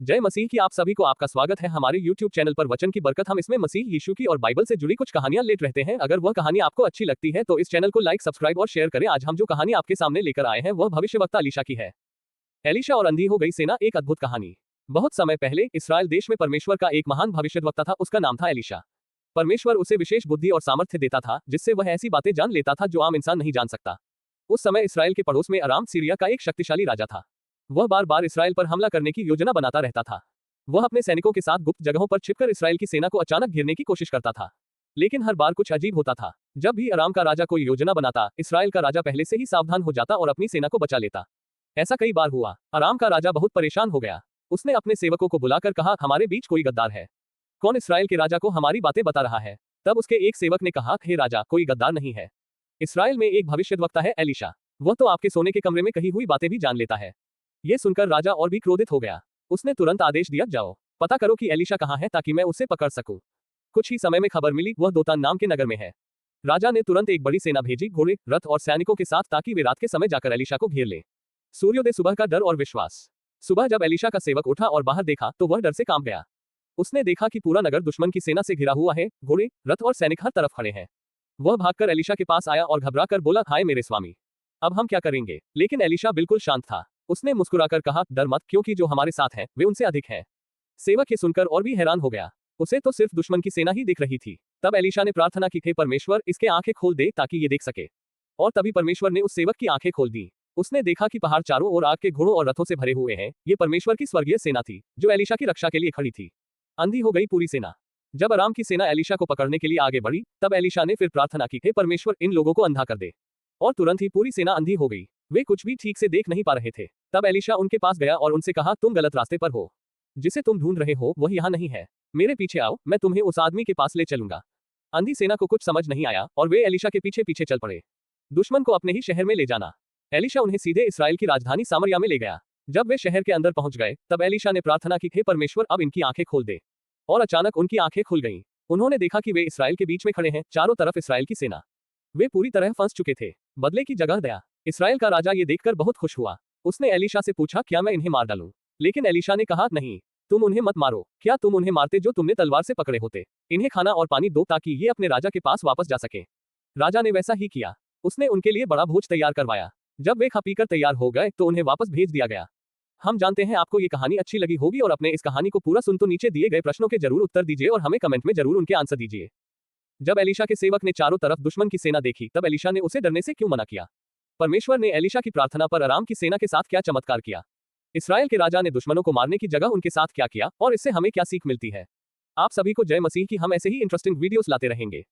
जय मसीह की आप सभी को आपका स्वागत है हमारे YouTube चैनल पर। वचन की बरकत हम इसमें मसीह यीशु की और बाइबल से जुड़ी कुछ कहानियां लेते रहते हैं। अगर वह कहानी आपको अच्छी लगती है तो इस चैनल को लाइक, सब्सक्राइब और शेयर करें। आज हम जो कहानी आपके सामने लेकर आए हैं वह भविष्यवक्ता एलीशा की है। एलीशा और अंधी हो गई सेना, एक अद्भुत कहानी। बहुत समय पहले इस्राएल देश में परमेश्वर का एक महान भविष्यवक्ता था। उसका नाम था एलीशा। परमेश्वर उसे विशेष बुद्धि और सामर्थ्य देता था जिससे वह ऐसी बातें जान लेता था जो आम इंसान नहीं जान सकता। उस समय इस्राएल के पड़ोस में अराम सीरिया का एक शक्तिशाली राजा था। वह बार बार इस्राएल पर हमला करने की योजना बनाता रहता था। वह अपने सैनिकों के साथ गुप्त जगहों पर छिपकर इस्राएल की सेना को अचानक घेरने की कोशिश करता था, लेकिन हर बार कुछ अजीब होता था। जब भी अराम का राजा कोई योजना बनाता, इस्राएल का राजा पहले से ही सावधान हो जाता और अपनी सेना को बचा लेता। ऐसा कई बार हुआ। अराम का राजा बहुत परेशान हो गया। उसने अपने सेवकों को बुलाकर कहा, हमारे बीच कोई गद्दार है। कौन इस्राएल के राजा को हमारी बातें बता रहा है? तब उसके एक सेवक ने कहा, हे राजा, कोई गद्दार नहीं है। इस्राएल में एक भविष्यद्वक्ता है, एलीशा। वह तो आपके सोने के कमरे में कही हुई बातें भी जान लेता है। यह सुनकर राजा और भी क्रोधित हो गया। उसने तुरंत आदेश दिया, जाओ पता करो कि एलीशा कहाँ है ताकि मैं उसे पकड़ सकूं। कुछ ही समय में खबर मिली, वह दोतान नाम के नगर में है। राजा ने तुरंत एक बड़ी सेना भेजी, घोड़े, रथ और सैनिकों के साथ, ताकि वे रात के समय जाकर एलीशा को घेर लें। सूर्योदय सुबह का डर और विश्वास। सुबह जब एलीशा का सेवक उठा और बाहर देखा तो वह डर से कांप गया। उसने देखा कि पूरा नगर दुश्मन की सेना से घिरा हुआ है। घोड़े, रथ और सैनिक हर तरफ खड़े हैं। वह भागकर एलीशा के पास आया और घबराकर बोला, हाय मेरे स्वामी, अब हम क्या करेंगे? लेकिन एलीशा बिल्कुल शांत था। उसने मुस्कुराकर कहा, डर मत, क्योंकि जो हमारे साथ हैं वे उनसे अधिक हैं। सेवक ये सुनकर और भी हैरान हो गया। उसे तो सिर्फ दुश्मन की सेना ही दिख रही थी। तब एलीशा ने प्रार्थना की, हे परमेश्वर, इसके आंखें खोल दे ताकि ये देख सके। और तभी परमेश्वर ने उस सेवक की आंखें खोल दी। उसने देखा कि पहाड़ चारों ओर आग के घोड़ों और रथों से भरे हुए हैं। ये परमेश्वर की स्वर्गीय सेना थी जो एलीशा की रक्षा के लिए खड़ी थी। अंधी हो गई पूरी सेना। जब अराम की सेना एलीशा को पकड़ने के लिए आगे बढ़ी, तब एलीशा ने फिर प्रार्थना की, हे परमेश्वर, इन लोगों को अंधा कर दे। और तुरंत ही पूरी सेना अंधी हो गई। वे कुछ भी ठीक से देख नहीं पा रहे थे। तब एलीशा उनके पास गया और उनसे कहा, तुम गलत रास्ते पर हो। जिसे तुम ढूंढ रहे हो वह यहाँ नहीं है। मेरे पीछे आओ, मैं तुम्हें उस आदमी के पास ले चलूंगा। अंधी सेना को कुछ समझ नहीं आया और वे एलीशा के पीछे पीछे चल पड़े। दुश्मन को अपने ही शहर में ले जाना। एलीशा उन्हें सीधे इस्राएल की राजधानी सामरिया में ले गया। जब वे शहर के अंदर पहुंच गए, तब एलीशा ने प्रार्थना की, हे परमेश्वर, अब इनकी आंखें खोल दे। और अचानक उनकी आंखें खुल गईं। उन्होंने देखा कि वे इस्राएल के बीच में खड़े हैं, चारों तरफ इस्राएल की सेना। वे पूरी तरह फंस चुके थे। बदले की जगह दया। इस्राएल का राजा ये देखकर बहुत खुश हुआ। उसने एलीशा से पूछा, क्या मैं इन्हें मार डालूं? लेकिन एलीशा ने कहा, नहीं, तुम उन्हें मत मारो। क्या तुम उन्हें मारते जो तुमने तलवार से पकड़े होते? इन्हें खाना और पानी दो ताकि ये अपने राजा के पास वापस जा सके। राजा ने वैसा ही किया। उसने उनके लिए बड़ा भोज तैयार करवाया। जब वे खा पीकर तैयार हो गए तो उन्हें वापस भेज दिया गया। हम जानते हैं आपको ये कहानी अच्छी लगी होगी और अपने इस कहानी को पूरा सुन तो नीचे दिए गए प्रश्नों के जरूर उत्तर दीजिए और हमें कमेंट में जरूर उनके आंसर दीजिए। जब एलीशा के सेवक ने चारों तरफ दुश्मन की सेना देखी, तब एलीशा ने उसे डरने से क्यों मना किया? परमेश्वर ने एलीशा की प्रार्थना पर अराम की सेना के साथ क्या चमत्कार किया? इस्राएल के राजा ने दुश्मनों को मारने की जगह उनके साथ क्या किया और इससे हमें क्या सीख मिलती है? आप सभी को जय मसीह की। हम ऐसे ही इंटरेस्टिंग वीडियोस लाते रहेंगे।